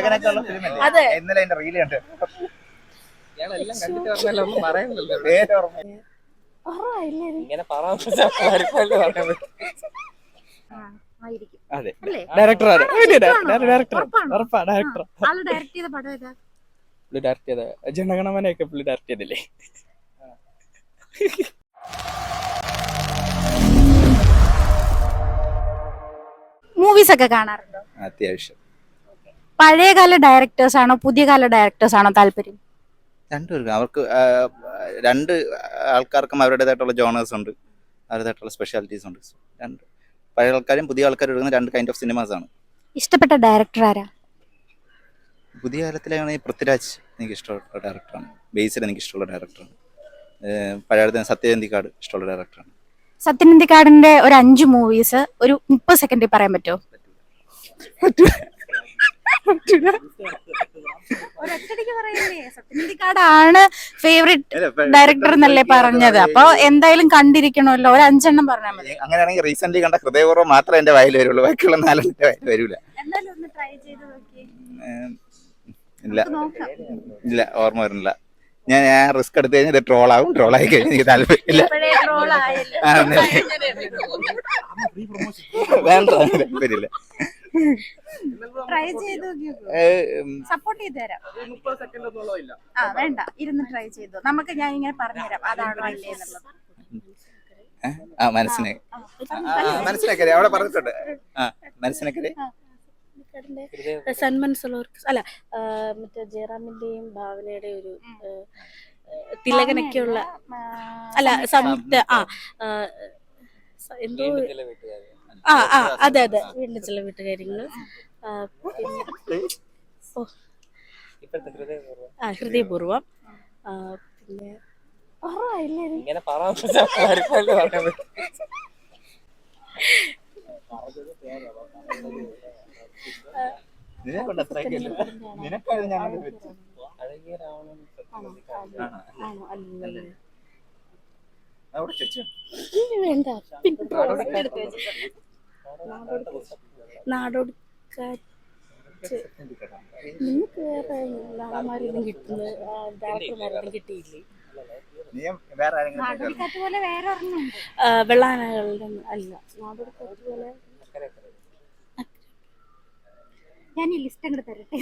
അങ്ങനെയൊക്കെയുള്ള ഫിലിമല്ലേ? അതെ. ഇന്നലെ എന്റെ റീല് കണ്ട്. ഇയാളെല്ലാം കണ്ടിട്ട് പറഞ്ഞല്ലോ, ഒന്നും പറയുന്നില്ല. പേര് ഓർമ്മ ഇങ്ങനെ പറയാൻ അതെ അല്ലേ? ഡയറക്ടർ ആര്? ഡയറക്ടർ ഉറപ്പാണോ? ഉറപ്പാ ഡയറക്ടർ. ആള് ഡയറക്ട് ചെയ്ത പടം ഏതാ? പുള്ളി ഡയറക്ട് ചെയ്ത ജനഗണമനയൊക്കെ പുള്ളി ഡയറക്ട് ചെയ്തില്ലേ? മൂവീസ് ഒക്കെ കാണാറുണ്ടോ? അത്യാവശ്യം പഴയകാല ഡയറക്ടേഴ്സ് ആണോ പുതിയ കാല ഡയറക്ടേഴ്സ് ആണോ താല്പര്യം? രണ്ടുപേർക്കും അവർക്ക് രണ്ട് ആൾക്കാർക്കും അവരുടേതായിട്ടുള്ള ജോണേഴ്സ് ഉണ്ട്, അവരുടേതായിട്ടുള്ള സ്പെഷ്യാലിറ്റീസ് ഉണ്ട്. രണ്ട് പഴയ ആൾക്കാരും പുതിയ ആൾക്കാരും എടുക്കുന്ന രണ്ട് കൈൻഡ് ഓഫ് സിനിമാസ് ആണ്. ഇഷ്ടപ്പെട്ട ഡയറക്ടർ ആരാ? പുതിയ കാലത്തിലാണെങ്കിൽ പൃഥ്വിരാജ് എനിക്ക് ഇഷ്ടമുള്ള ഡയറക്ടറാണ്. ബേസിൽ എനിക്ക് ഇഷ്ടമുള്ള ഡയറക്ടറാണ്. പഴയ കാലത്ത് സത്യനന്ദിക്കാട് ഇഷ്ടമുള്ള ഡയറക്ടറാണ്. സത്യനന്ദിക്കാടിന്റെ ഒരു 5 മൂവീസ് ഒരു 30 സെക്കൻഡിൽ പറയാൻ പറ്റുമോ? സത്യനന്ദിക്കാടാണ് ഫേവറേറ്റ് ഡയറക്ടർ എന്നല്ലേ പറഞ്ഞത്, അപ്പൊ എന്തായാലും കണ്ടിരിക്കണമല്ലോ. ഒരു 5 എണ്ണം പറഞ്ഞാൽ മതി. അങ്ങനെയാണെങ്കിൽ റീസെന്റ് കണ്ട ഹൃദയപൂർവ്വം മാത്രമേ എന്റെ വായിൽ വരുള്ളൂ, ബാക്കിയുള്ള 4 എന്റെ വായിൽ വരൂല. എന്തായാലും ഒന്ന് ട്രൈ ചെയ്ത് നോക്കിയേ. ഇല്ല ഇല്ല, ഓർമ്മ വരുന്നില്ല. ഞാൻ റിസ്ക് എടുത്തു കഴിഞ്ഞാൽ ഇത് ട്രോളാവും. ട്രോളായി കഴിഞ്ഞാൽ എനിക്ക് താല്പര്യമില്ല. വേണ്ട, താല്പര്യമില്ല. ട്രൈ ചെയ്ത് സപ്പോർട്ട് ചെയ്ത് തരാം. വേണ്ട, ഇരുന്ന് ട്രൈ ചെയ്തു. നമുക്ക് ഞാൻ ഇങ്ങനെ പറഞ്ഞുതരാം അതാണോ അല്ലേ എന്നുള്ളത്. മനസ്സിലാക്കരെ അവിടെ പറഞ്ഞിട്ടുണ്ട്. മനസ്സിലാക്കരെ സന്മൻ സലോർക്ക് അല്ല, മറ്റേ ജയറാമിന്റെയും ഭാവനയുടെ ഒരു തിലകനൊക്കെയുള്ള അല്ല സംയുക്ത എന്തോ അതെ അതെ വീണ്ടും ചില വീട്ടുകാര്യങ്ങൾ ഹൃദയപൂർവ്വം പിന്നെ ഇങ്ങനെ പറയാൻ വേണ്ട. നാടോടിക്കാറ്റ് നിങ്ങൾക്ക് വേറെ നടന്മാരൊന്നും കിട്ടുന്നത് ഡയറക്ടർമാരൊന്നും കിട്ടിയില്ലേ? വെള്ളാനകളുടെ അല്ല, നാടോടിക്കാറ്റ് പോലെ ഞാൻ ഈ ലിസ്റ്റ് അങ്ങോട്ട് തരട്ടെ.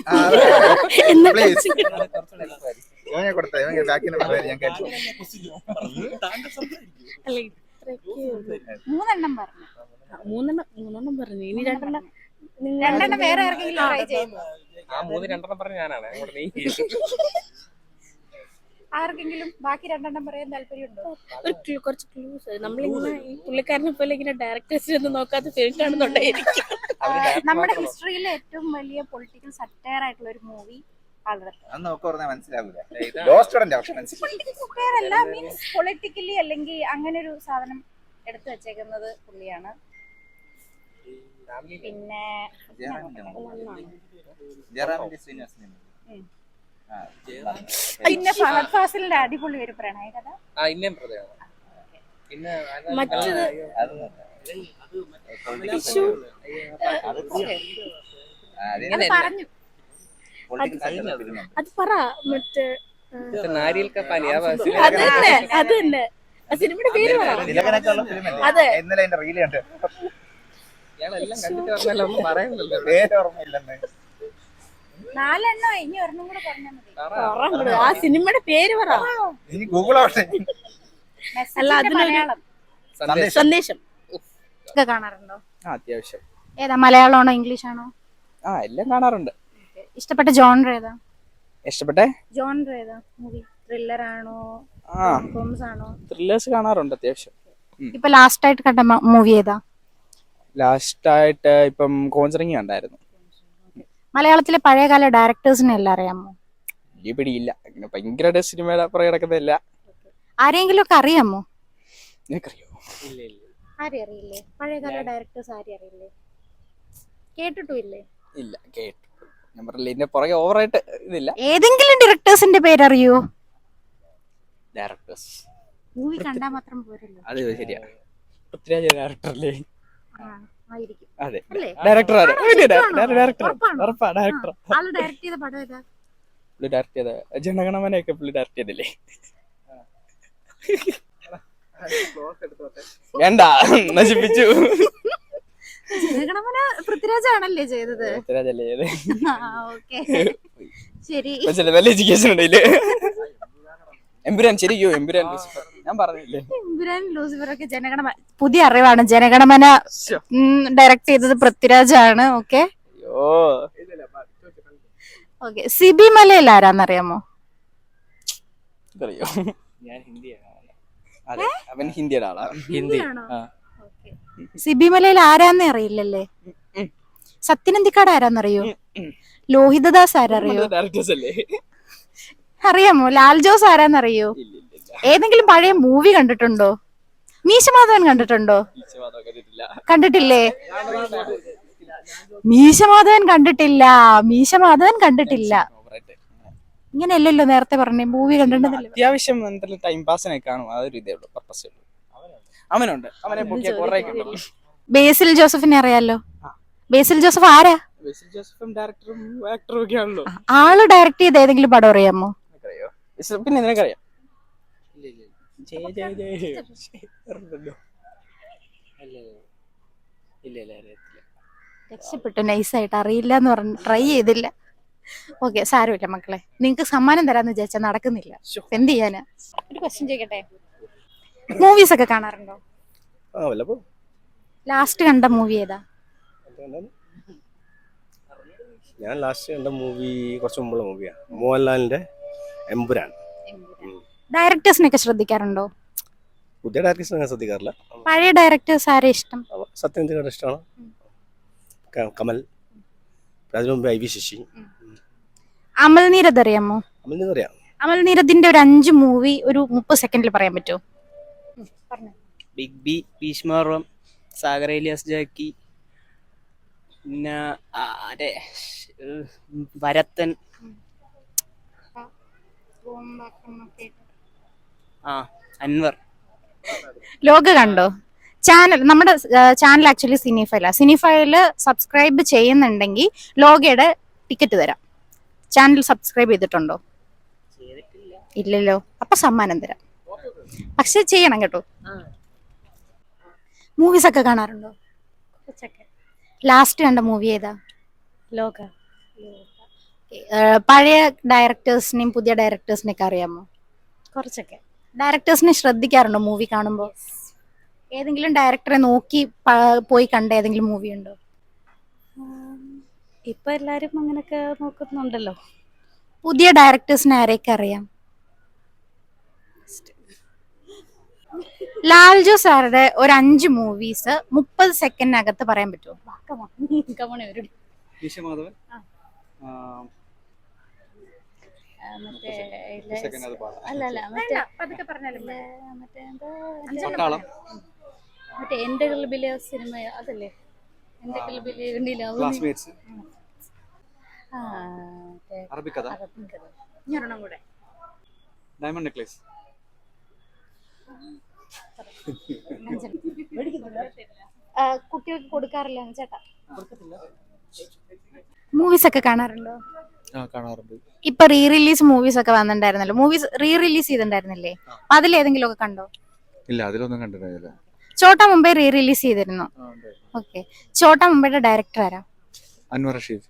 മൂന്നെണ്ണം പറഞ്ഞു. ഇനി രണ്ടെണ്ണം വേറെ ആർക്കെങ്കിലും ട്രൈ ചെയ്യുന്നു? ആർക്കെങ്കിലും ബാക്കി 2 പറയാൻ താല്പര്യമുണ്ടോ? കുറച്ച് ക്ലൂസ് നമ്മളിങ്ങനെ ഈ പുള്ളിക്കാരനെ പോലെ ഇങ്ങനെ ഡയറക്ടേഴ്സ് ഒന്നും നോക്കാതെ ഫിലിം കാണുന്നുണ്ടായിരിക്കും. നമ്മുടെ ഹിസ്റ്ററിയിലെ ഏറ്റവും വലിയ പൊളിറ്റിക്കൽ സറ്റയർ ആയിട്ടുള്ള ഒരു മൂവി പൊളിറ്റിക്കലി അല്ലെങ്കിൽ അങ്ങനെ ഒരു സാധനം എടുത്തു വെച്ചേക്കുന്നത് പുള്ളിയാണ്. പിന്നെ പിന്നെ ഫഹദ് ഫാസിലിന്റെ അടിപൊളി ഒരു പ്രണയകഥ. മറ്റത് പറഞ്ഞു അത് പറ. മറ്റേ അത് തന്നെ സിനിമയുടെ പേര് പറ. അതെ, ഇന്നലെ എന്റെ റീല് കണ്ട്. ഇയാളെല്ലാം കണ്ടിട്ട് പറഞ്ഞല്ലോ, ഒന്നും പറയുന്നില്ല. പേര് ഓർമ്മയില്ലെന്ന്. 4 എണ്ണം ഇനി ഒരെണ്ണം കൂടെ പറഞ്ഞാൽ മതി. ആ സിനിമയുടെ പേര് പറ. ഇനി ഗൂഗിൾ ആവട്ടെ. അല്ല, അതിനൊരു സന്ദേശം ഒക്കെ കാണാറുണ്ടോ? അത്യാവശ്യം. ഏതാ, മലയാളമാണോ ഇംഗ്ലീഷ് ആണോ? എല്ലാം കാണാറുണ്ട്. ഇഷ്ടപ്പെട്ട ജോണർ ഏതാ? ഇഷ്ടപ്പെട്ട ജോണർ ഏതാ? മൂവി ത്രില്ലർ ആണോ റൊമാൻസ് ആണോ? ത്രില്ലേഴ്സ് കാണാറുണ്ട് അത്യാവശ്യം. ഇപ്പൊ ലാസ്റ്റ് ആയിട്ട് കണ്ട മൂവി ഏതാ? ലാസ്റ്റ് ആയിട്ട് ഇപ്പം കോഞ്ചറിങ് കണ്ടായിരുന്നു. മലയാളത്തിലെ പഴയകാല ഡയറക്ടേഴ്സിനെ എല്ലാം അറിയാമോ? വലിയ പിടിയില്ല, അങ്ങനെ ഭയങ്കര സിനിമയുടെ പുറകെ കിടക്കുന്നില്ല. ആരെങ്കിലും ഒക്കെ അറിയാമോ? നിനക്കറിയോ? ആരെയും അറിയില്ലേ? പഴയകാല ഡയറക്ടേഴ്സ് ആരെയും അറിയില്ലേ? കേട്ടിട്ടുമില്ലേ? ഇല്ല, കേട്ടു. ഞാൻ പറഞ്ഞില്ല, ഇതിന്റെ പുറകെ ഓവറായിട്ട് ഇതില്ല. ഏതെങ്കിലും ഡയറക്ടേഴ്സിന്റെ പേരറിയോ? ഡയറക്ടേഴ്സ് മൂവി കണ്ടാൽ മാത്രം പോരല്ലോ. അത് ശരിയാ. പൃഥ്വിരാജ് ഡയറക്ടർ അല്ലേ? ആയിരിക്കും അതെ അല്ലേ? ഡയറക്ടർ ആര് ആണോ? വലിയ ശരിയാണോ? ഡയറക്ടർ ഉറപ്പാണോ? ഉറപ്പാ ഡയറക്ടർ ആള് ഡയറക്ട് ചെയ്ത പടം ഏതാ? പുള്ളി ഡയറക്ട് ചെയ്ത ജനഗണമനയൊക്കെ പുള്ളി ഡയറക്ട് ചെയ്തില്ലേ? വേണ്ട നശിപ്പിച്ചു. ജനഗണമന പൃഥ്വിരാജാണല്ലേ ചെയ്തത്? പൃഥ്വിരാജല്ലേ ചെയ്തത്? ഓക്കെ ശരി. വലിയ എഡ്യൂക്കേഷൻ ഉണ്ടല്ലേ? എമ്പുരാൻ ശരിയോ? എമ്പുരാൻ ലൂസിഫർ ഞാൻ പറഞ്ഞില്ലേ? എമ്പുരാൻ ലൂസിഫർ ഒക്കെ ജനഗണമന പുതിയ അറിവാണ്. ജനഗണമന ഡയറക്ട് ചെയ്തത് പൃഥ്വിരാജാണ്. ഓക്കെ അയ്യോ ഓക്കെ. സിബി മലയിൽ ആരാന്നറിയാമോ? ഇതറിയോ? ഞാൻ ഹിന്ദിയാണ്. അതെ അവൻ ഹിന്ദിയുടെ ആളാ. ഹിന്ദി ആ. സിബി മലയിൽ ആരാന്നേ അറിയില്ലല്ലേ? സത്യനന്ദിക്കാട് ആരാന്നറിയോ? ലോഹിതദാസ് ആരറിയോ? ഡയറക്ടേഴ്സ് അല്ലേ? അറിയാമോ? ലാൽ ജോസ് ആരാന്നറിയോ? ഏതെങ്കിലും പഴയ മൂവി കണ്ടിട്ടുണ്ടോ? മീശമാധവൻ കണ്ടിട്ടുണ്ടോ? കണ്ടിട്ടില്ലേ? മീശമാധവൻ കണ്ടിട്ടില്ല. മീശമാധവൻ കണ്ടിട്ടില്ല. ഇങ്ങനെയല്ലല്ലോ നേരത്തെ പറഞ്ഞേ, മൂവി കണ്ടിട്ടുണ്ടല്ലോ. അത്യാവശ്യം എന്തെങ്കിലും ടൈം പാസിനെ കാണും, അതൊരു ഇതേ ഉള്ളൂ, പർപ്പസേ ഉള്ളൂ. അവനുണ്ട്, അവനെ പൊക്കിയ കുറെ കിട്ടും. ബേസിൽ ജോസഫിനെ അറിയാലോ? ബേസിൽ ജോസഫ് ആരാ? ബേസിൽ ജോസഫും ഡയറക്ടറും ആക്ടറും ഒക്കെ ആണല്ലോ. ആള് ഡയറക്ട് ചെയ്ത ഏതെങ്കിലും പടം അറിയാമോ? പിന്നെ നിനക്കറിയാം? രക്ഷപ്പെട്ടു നൈസായിട്ട്. അറിയില്ല എന്ന് പറഞ്ഞു, ട്രൈ ചെയ്തില്ല. ഓക്കെ സാരമില്ല മക്കളെ, നിങ്ങക്ക് സമ്മാനം തരാന്ന് വിചാരിച്ചാൽ നടക്കുന്നില്ല. എന്ത് ചെയ്യാനാ? ഒരു ക്വസ്റ്റ്യൻ ചോദിക്കട്ടെ, മൂവീസ് ഒക്കെ കാണാറുണ്ടോ? ലാസ്റ്റ് കണ്ട മൂവി ഏതാ? ഞാൻ ലാസ്റ്റ് കണ്ട മൂവി കുറച്ച് മുമ്പുള്ള മൂവിയാണ്, മോഹൻലാലിന്റെ എമ്പുരാൻ. ഡയറക്ടേഴ്സിനൊക്കെ ശ്രദ്ധിക്കാറുണ്ടോ? പുതിയ ഡയറക്ടേഴ്സ് അങ്ങനെ ശ്രദ്ധിക്കാറില്ല. പഴയ ഡയറക്ടേഴ്സ് ആരെ ഇഷ്ടം? സത്യനന്ദിക്കാട് ഇഷ്ടമാണ്. കമൽ, അതിനു മുമ്പ് ഐ വി ശശി. അമൽ നീരദ് അറിയാമോ? അമലിനെ അറിയാം. അമൽ നീരദിന്റെ ഒരു 5 മൂവി ഒരു 30 സെക്കൻഡിൽ പറയാൻ പറ്റുമോ? ബിഗ് ബി, ഭീഷ്മപർവം, സാഗർ ഇലിയാസ് ജാക്കി, പിന്നെ വരത്തൻ, അൻവർ. ലോക കണ്ടോ? ചാനൽ, നമ്മുടെ ചാനൽ ആക്ച്വലി സിനിഫൈലാ. സിനിഫൈല് സബ്സ്ക്രൈബ് ചെയ്യുന്നുണ്ടെങ്കിൽ ലോകയുടെ ടിക്കറ്റ് തരാം. ചാനൽ സബ്സ്ക്രൈബ് ചെയ്തിട്ടുണ്ടോ? ഇല്ലല്ലോ. അപ്പൊ സമ്മാനം തരാം, പക്ഷെ ചെയ്യണം കേട്ടോ. മൂവീസ് ഒക്കെ കാണാറുണ്ടോ? ലാസ്റ്റ് കണ്ട മൂവി ഏതാ? ലോക. പഴയ ഡയറക്ടേഴ്സിനെയും പുതിയ ഡയറക്ടേഴ്സിനെയൊക്കെ അറിയാമോ? കുറച്ചൊക്കെ. ഡയറക്ടേഴ്സിനെ ശ്രദ്ധിക്കാറുണ്ടോ മൂവി കാണുമ്പോൾ? ഏതെങ്കിലും ഡയറക്ടറെ നോക്കി പോയി കണ്ട ഏതെങ്കിലും മൂവി ഉണ്ടോ? ഇപ്പൊ എല്ലാരും അങ്ങനൊക്കെ നോക്കുന്നുണ്ടല്ലോ. പുതിയ ഡയറക്ടേഴ്സിനെ ആരെയൊക്കെ അറിയാം? ലാൽ ജോസ് സാറുടെ ഒരു 5 മൂവീസ് 30 സെക്കൻഡിനകത്ത് പറയാൻ പറ്റുമോ? വിശ്വമാധവൻ, പട്ടാളം, മറ്റേ എന്റെ കളിബിലെ സിനിമ അതല്ലേ? എന്റെ കളിബിലെ ക്ലാസ്മേറ്റ്സ്, അറബിക്കഥ, കൂടെ ഡയമണ്ട് നെക്ലേസ്. കുട്ടികൾക്ക് കൊടുക്കാറില്ല ചേട്ടാ? മൂവീസ് ഒക്കെ കാണാറുണ്ടോ? കാണാറുണ്ട്. ഇപ്പൊ റീ റിലീസ് മൂവീസ് ഒക്കെ വന്നിട്ടുണ്ടായിരുന്നല്ലോ. മൂവീസ് റീ റിലീസ് ചെയ്തിട്ടുണ്ടായിരുന്നില്ലേ? അതിലേതെങ്കിലും ഒക്കെ കണ്ടോ? ഇല്ല, അതിലൊന്നും കണ്ടിട്ടില്ല. ചോട്ടാ മുംബൈ റീ റിലീസ് ചെയ്തിരുന്നു. ഓക്കെ. ചോട്ടാ മുംബൈയുടെ ഡയറക്ടർ ആരാ? അൻവർ റഷീദ്.